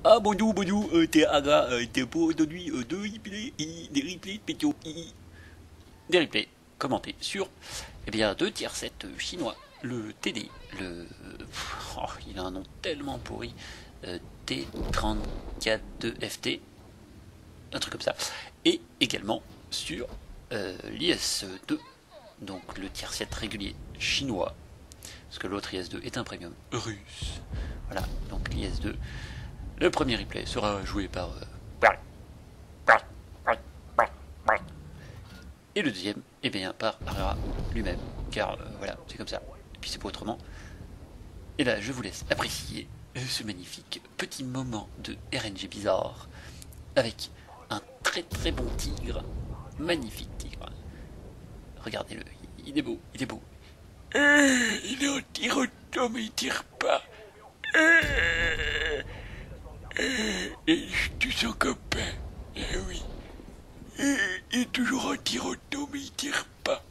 Ah bonjour, bonjour, t'es Aga, t'es pour aujourd'hui des replays de pétio, des replays commentés sur deux tiers 7 chinois, le TD, il a un nom tellement pourri, T34-2FT, un truc comme ça, et également sur l'IS2, donc le tiers 7 régulier chinois, parce que l'autre IS2 est un premium russe. Voilà, donc l'IS2. Le premier replay sera joué par et le deuxième, par Arara lui-même, car voilà, c'est comme ça. Et puis c'est pas autrement. Et là, je vous laisse apprécier ce magnifique petit moment de RNG bizarre avec un très très bon tigre, magnifique tigre. Regardez-le, il est beau, il est beau. Il est en tir auto, mais il tire pas. Et je tue son copain. Oui. Il est toujours en tir auto, mais il tire pas.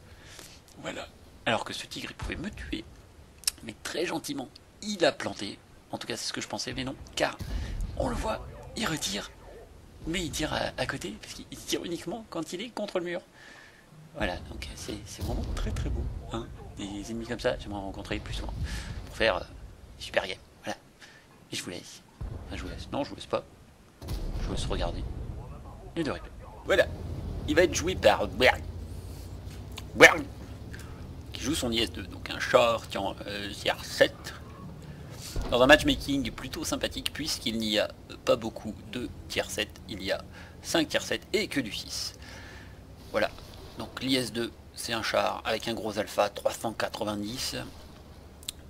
Voilà. Alors que ce tigre, il pouvait me tuer, mais très gentiment, il a planté. En tout cas, c'est ce que je pensais, mais non, car on le voit, il retire, mais il tire à côté, parce qu'il tire uniquement quand il est contre le mur. Voilà, donc c'est vraiment très très beau. Hein, des ennemis comme ça, j'aimerais rencontrer plus souvent pour faire super game. Voilà. Et je vous laisse. Enfin, je vous laisse. Non, je vous laisse pas. Je vous laisse regarder. Et de replay. Voilà. Il va être joué par Berg, qui joue son IS2, donc un char qui en tiers 7. Dans un matchmaking plutôt sympathique, puisqu'il n'y a pas beaucoup de tiers 7. Il y a 5 tiers 7 et que du 6. Voilà. Donc l'IS2, c'est un char avec un gros alpha 390,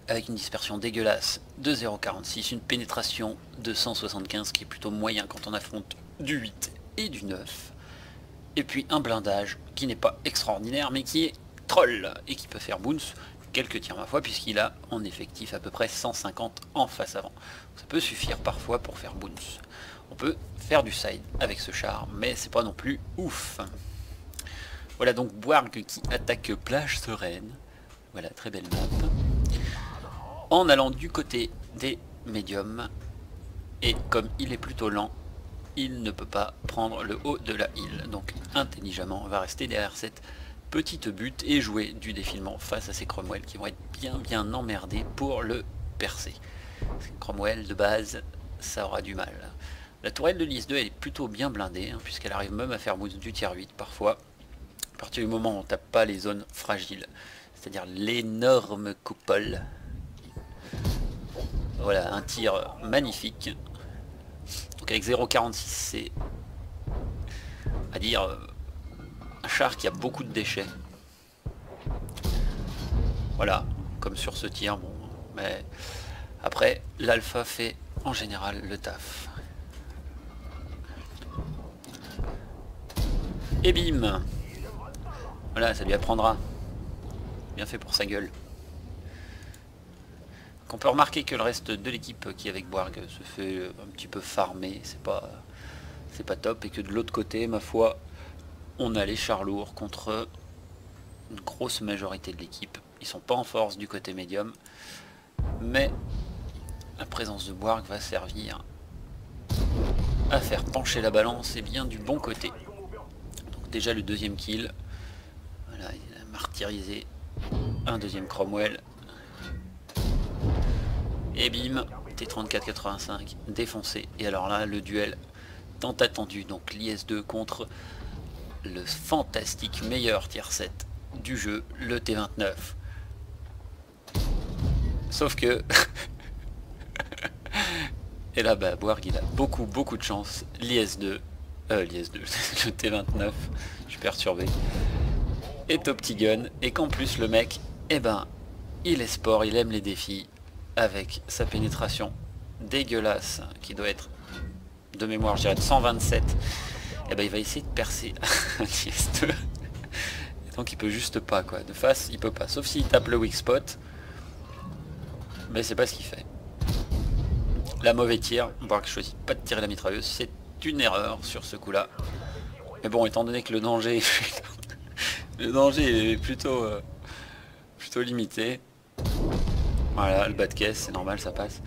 avec une dispersion dégueulasse de 0,46, une pénétration de 175 qui est plutôt moyen quand on affronte du 8 et du 9, et puis un blindage qui n'est pas extraordinaire mais qui est troll et qui peut faire bounce quelques tirs ma foi, puisqu'il a en effectif à peu près 150 en face avant. Ça peut suffire parfois pour faire bounce. On peut faire du side avec ce char, mais c'est pas non plus ouf. Voilà donc Boarg qui attaque plage sereine. Voilà, très belle map. En allant du côté des médiums, et comme il est plutôt lent, il ne peut pas prendre le haut de la île. Donc intelligemment, on va rester derrière cette petite butte et jouer du défilement face à ces Cromwell qui vont être bien emmerdés pour le percer. Cromwell de base, ça aura du mal. La tourelle de l'IS-2 elle est plutôt bien blindée, hein, puisqu'elle arrive même à faire bounce du tier 8 parfois. À partir du moment où on tape pas les zones fragiles, c'est-à-dire l'énorme coupole. Voilà, un tir magnifique. Donc avec 0,46, c'est à dire un char qui a beaucoup de déchets. Voilà, comme sur ce tir, bon, mais après l'alpha fait en général le taf. Et bim. Voilà, ça lui apprendra. Bien fait pour sa gueule. On peut remarquer que le reste de l'équipe qui est avec Boarg se fait un petit peu farmer, c'est pas top, et que de l'autre côté, ma foi, on a les chars lourds contre une grosse majorité de l'équipe. Ils sont pas en force du côté médium, mais la présence de Boarg va servir à faire pencher la balance et bien du bon côté. Donc déjà le deuxième kill, voilà, il a martyrisé un deuxième Cromwell. Et bim, T34-85 défoncé. Et alors là, le duel tant attendu, donc l'IS-2 contre le fantastique meilleur tier 7 du jeu, le T29. Sauf que... et là, bah, Boarg, il a beaucoup de chance. L'IS-2, le T29, je suis perturbé, est au petit gun. Et qu'en plus, le mec, il est sport, il aime les défis. Avec sa pénétration dégueulasse qui doit être de mémoire je dirais de 127, et il va essayer de percer un IS-2. Et donc il peut juste pas quoi, de face il peut pas, sauf s'il tape le weak spot, mais c'est pas ce qu'il fait. La mauvais tir, Boarg choisit pas de tirer la mitrailleuse, c'est une erreur sur ce coup là, mais bon, étant donné que le danger est plutôt limité. Voilà, le bas de caisse, c'est normal, ça passe.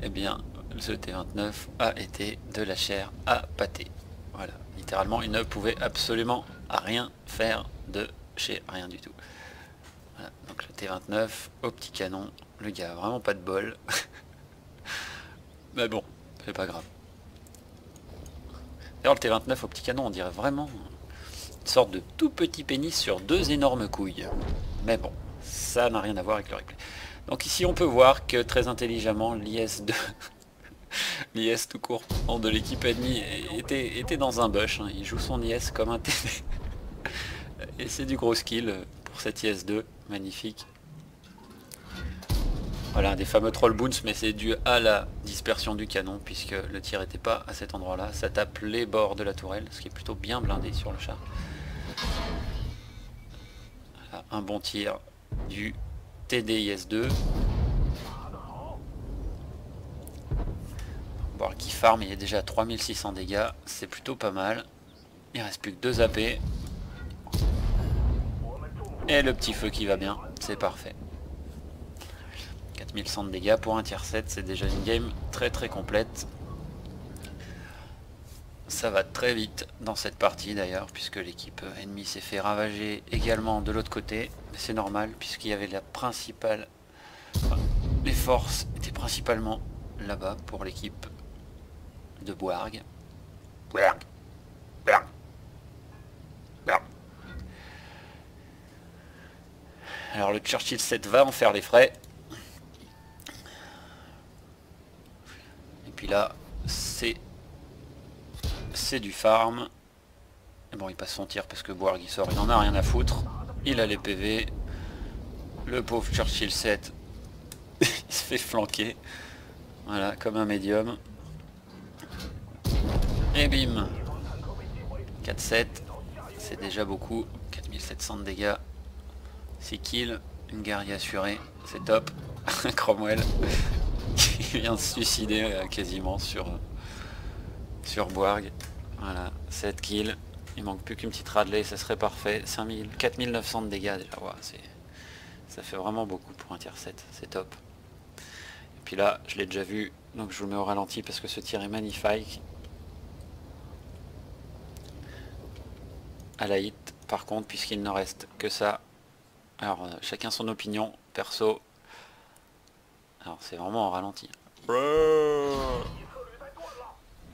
Eh bien, ce T29 a été de la chair à pâté. Voilà, littéralement il ne pouvait absolument rien faire de chez rien du tout. Voilà, donc le T29 au petit canon, le gars a vraiment pas de bol. Mais bon, c'est pas grave. D'ailleurs le T29 au petit canon, on dirait vraiment une sorte de tout petit pénis sur deux énormes couilles. Mais bon, ça n'a rien à voir avec le replay. Donc ici on peut voir que très intelligemment l'IS-2, l'IS tout court de l'équipe ennemie était dans un bush. Hein. Il joue son IS comme un TD. Et c'est du gros skill pour cette IS-2, magnifique. Voilà, des fameux troll boons, mais c'est dû à la dispersion du canon, puisque le tir n'était pas à cet endroit-là. Ça tape les bords de la tourelle, ce qui est plutôt bien blindé sur le char. Voilà, un bon tir du TDIS-2. Bon, qui farm, il est déjà à 3600 dégâts, c'est plutôt pas mal. Il reste plus que 2 AP. Et le petit feu qui va bien, c'est parfait. 4100 de dégâts pour un tier 7, c'est déjà une game très très complète. Ça va très vite dans cette partie d'ailleurs, puisque l'équipe ennemie s'est fait ravager également de l'autre côté. Mais c'est normal, puisqu'il y avait la principale... Enfin, les forces étaient principalement là-bas pour l'équipe de Boarg. Alors le Churchill 7 va en faire les frais. Et puis là, c'est du farm. Et bon, il passe son tir parce que Boarg il sort, il en a rien à foutre. Il a les PV. Le pauvre Churchill 7, il se fait flanquer. Voilà, comme un médium. Et bim, 4-7, c'est déjà beaucoup. 4700 de dégâts. 6 kills, une guerrier assurée, c'est top. Un Cromwell qui vient de se suicider quasiment sur Boarg. Voilà, 7 kills. Il manque plus qu'une petite Radley, ça serait parfait. 4900 de dégâts déjà, wow, ça fait vraiment beaucoup pour un tier 7, c'est top. Et puis là, je l'ai déjà vu, donc je vous le mets au ralenti parce que ce tir est magnifique. À la hit, par contre, puisqu'il ne reste que ça. Alors, chacun son opinion, perso. Alors, c'est vraiment en ralenti.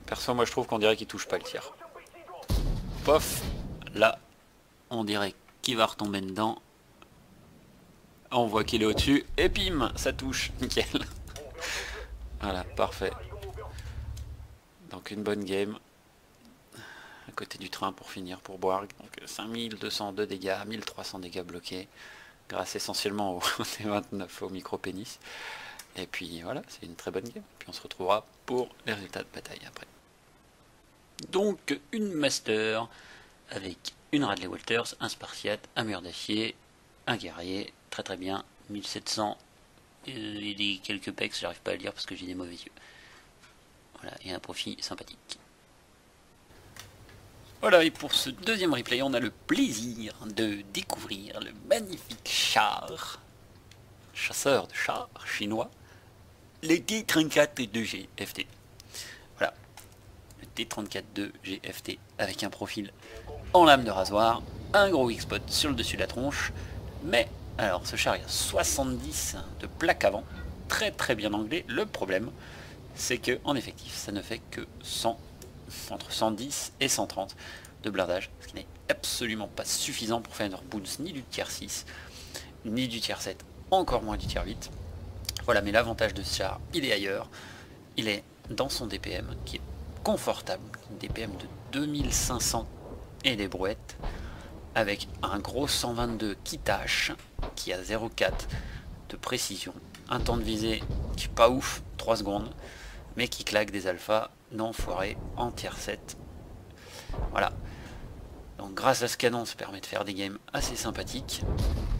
Perso, moi je trouve qu'on dirait qu'il touche pas le tir. Pof, là, on dirait qu'il va retomber dedans. On voit qu'il est au-dessus, et bim, ça touche, nickel. Voilà, parfait. Donc une bonne game. À côté du train pour finir pour Boarg. Donc 5202 dégâts, 1300 dégâts bloqués. Grâce essentiellement au T29 au micro-pénis. Et puis voilà, c'est une très bonne game. Puis on se retrouvera pour les résultats de bataille après. Donc une master avec une Radley Walters, un Spartiate, un mur d'acier, un guerrier, très très bien, 1700 et quelques pecs, j'arrive pas à le lire parce que j'ai des mauvais yeux. Voilà, et un profil sympathique. Voilà, et pour ce deuxième replay, on a le plaisir de découvrir le magnifique char, chasseur de chars chinois, le T-34-2 GFT. Voilà, le T-34-2 GFT avec un profil en lame de rasoir, un gros X-spot sur le dessus de la tronche, mais alors ce char il y a 70 de plaques avant, très très bien anglais. Le problème, c'est que en effectif, ça ne fait que 100. Entre 110 et 130 de blindage, ce qui n'est absolument pas suffisant pour faire une boons ni du tier 6, ni du tier 7, encore moins du tier 8. Voilà, mais l'avantage de ce char, il est ailleurs. Il est dans son DPM, qui est confortable, DPM de 2500 et des brouettes, avec un gros 122 qui tâche, qui a 0,4 de précision, un temps de visée qui est pas ouf, 3 secondes, mais qui claque des alphas d'enfoirés en tier 7. Voilà. Donc grâce à ce canon, ça permet de faire des games assez sympathiques.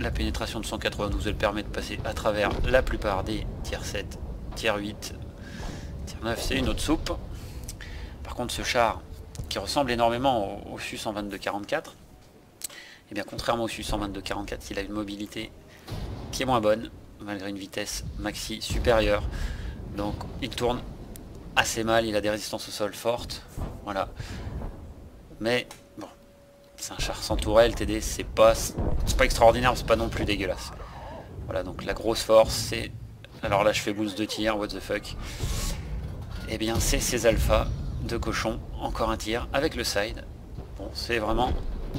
La pénétration de 192, elle permet de passer à travers la plupart des tier 7, tier 8, tier 9, c'est une autre soupe. Par contre, ce char, qui ressemble énormément au Su 122-44, et bien contrairement au Su 122-44, il a une mobilité qui est moins bonne, malgré une vitesse maxi supérieure. Donc il tourne assez mal, il a des résistances au sol fortes. Voilà. Mais bon, c'est un char sans tourelle, TD, c'est pas extraordinaire, mais c'est pas non plus dégueulasse. Voilà, donc la grosse force, c'est... Alors là, je fais boost de tir, what the fuck. Eh bien, c'est ces alphas de cochon, encore un tir, avec le side. Bon, c'est vraiment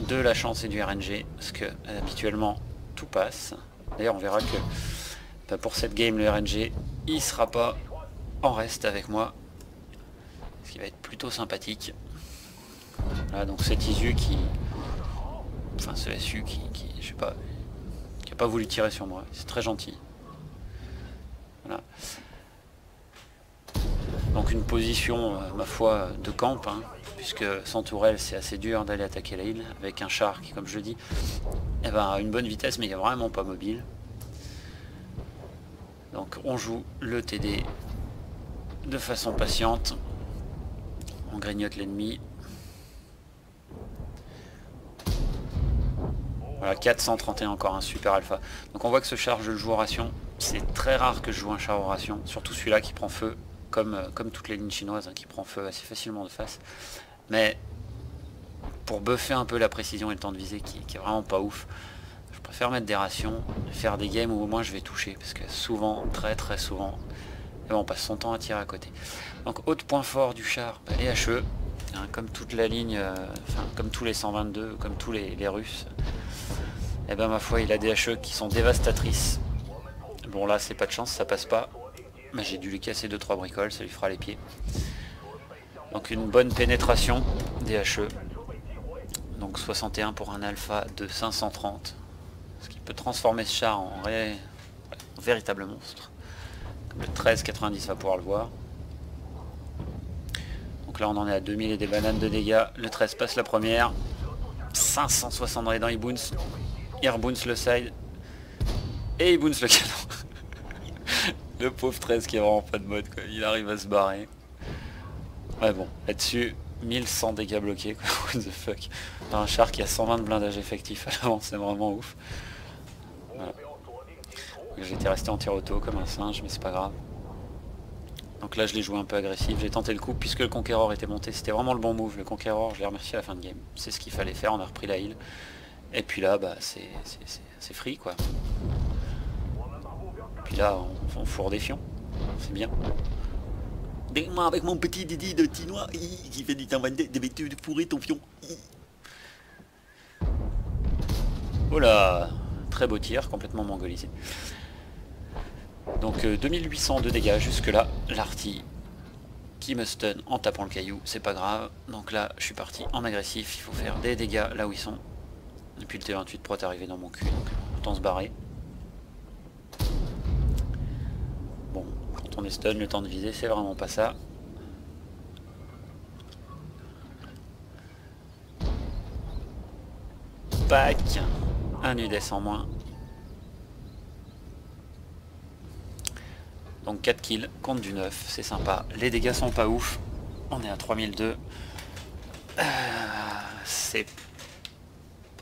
de la chance et du RNG, parce que habituellement, tout passe. D'ailleurs, on verra que bah, pour cette game, le RNG, il sera pas en reste avec moi. Ce qui va être plutôt sympathique. Voilà, donc cet ISU qui... Enfin, ce SU qui je sais pas... qui a pas voulu tirer sur moi. C'est très gentil. Voilà. Donc une position, ma foi, de camp, hein, puisque sans tourelle, c'est assez dur d'aller attaquer la île, avec un char qui, comme je le dis, eh ben, a une bonne vitesse, mais il n'est vraiment pas mobile. Donc on joue le TD de façon patiente. On grignote l'ennemi. Voilà, 431, encore un super alpha. Donc on voit que ce char, je le joue en ration. C'est très rare que je joue un char en ration, surtout celui-là qui prend feu, comme toutes les lignes chinoises, hein, qui prend feu assez facilement de face. Mais pour buffer un peu la précision et le temps de visée qui est vraiment pas ouf, je préfère mettre des rations, faire des games où au moins je vais toucher, parce que souvent, très souvent, et bon, on passe son temps à tirer à côté. Donc autre point fort du char, bah, les HE, hein, comme toute la ligne, enfin comme tous les 122, comme tous les Russes. Et ben ma foi, il a des HE qui sont dévastatrices. Bon là c'est pas de chance, ça passe pas. Mais j'ai dû lui casser 2-3 bricoles, ça lui fera les pieds. Donc une bonne pénétration des HE. Donc 61 pour un alpha de 530. Ce qui peut transformer ce char en véritable monstre. Comme le 1390 va pouvoir le voir. Donc là on en est à 2000 et des bananes de dégâts. Le 13 passe la première. 560 dans les dents, il bounce. Il rebounce le side. Et il bounce le canon. Le pauvre 13 qui est vraiment pas de mode, quoi. Il arrive à se barrer. Ouais bon, là-dessus, 1100 dégâts bloqués, quoi. What the fuck. Un char qui a 120 de blindage effectif à l'avant, c'est vraiment ouf. Voilà. J'ai été resté en tir auto comme un singe, mais c'est pas grave. Donc là je l'ai joué un peu agressif, j'ai tenté le coup puisque le Conqueror était monté, c'était vraiment le bon move. Le Conqueror, je l'ai remercié à la fin de game. C'est ce qu'il fallait faire, on a repris la heal. Et puis là, bah c'est free quoi. Puis là, on fourre des fions, c'est bien. Moi avec mon petit Didi de Tinois qui fait du temps de fourrer ton fion. Oh là, très beau tir, complètement mongolisé. Donc 2800 de dégâts jusque là, l'arty qui me stun en tapant le caillou, c'est pas grave. Donc là je suis parti en agressif, il faut faire des dégâts là où ils sont. Et puis le T28 Pro est arrivé dans mon cul, donc autant se barrer. Bon, quand on est stun, le temps de viser c'est vraiment pas ça. Pack, un UDS en moins. Donc 4 kills contre du 9, c'est sympa. Les dégâts sont pas ouf. On est à 3002. C'est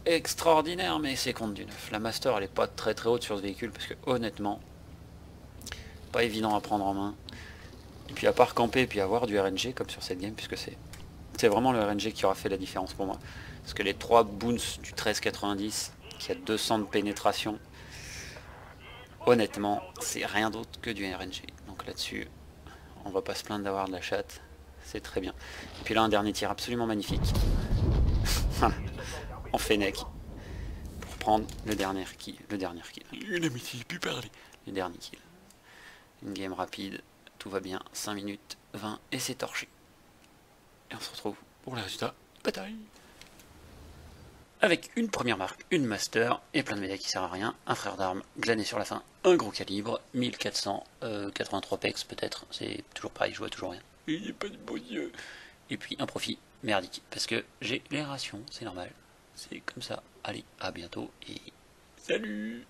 extraordinaire, mais c'est contre du 9. La master elle est pas très haute sur ce véhicule parce que honnêtement, pas évident à prendre en main. Et puis à part camper et puis avoir du RNG comme sur cette game, puisque c'est vraiment le RNG qui aura fait la différence pour moi. Parce que les 3 bounce du 1390 qui a 200 de pénétration, honnêtement, c'est rien d'autre que du RNG. Donc là-dessus, on va pas se plaindre d'avoir de la chatte. C'est très bien. Et puis là, un dernier tir absolument magnifique. En Fennec. Pour prendre le dernier kill. Le dernier kill. Le dernier kill. Une game rapide. Tout va bien. 5 minutes 20 et c'est torché. Et on se retrouve pour les résultats. Bataille. Avec une première marque, une master et plein de médailles qui servent à rien, un frère d'armes glané sur la fin, un gros calibre, 1483 pex peut-être, c'est toujours pareil, je vois toujours rien. Il n'y a pas de beaux yeux. Et puis un profit merdique, parce que j'ai les rations, c'est normal, c'est comme ça. Allez, à bientôt et salut.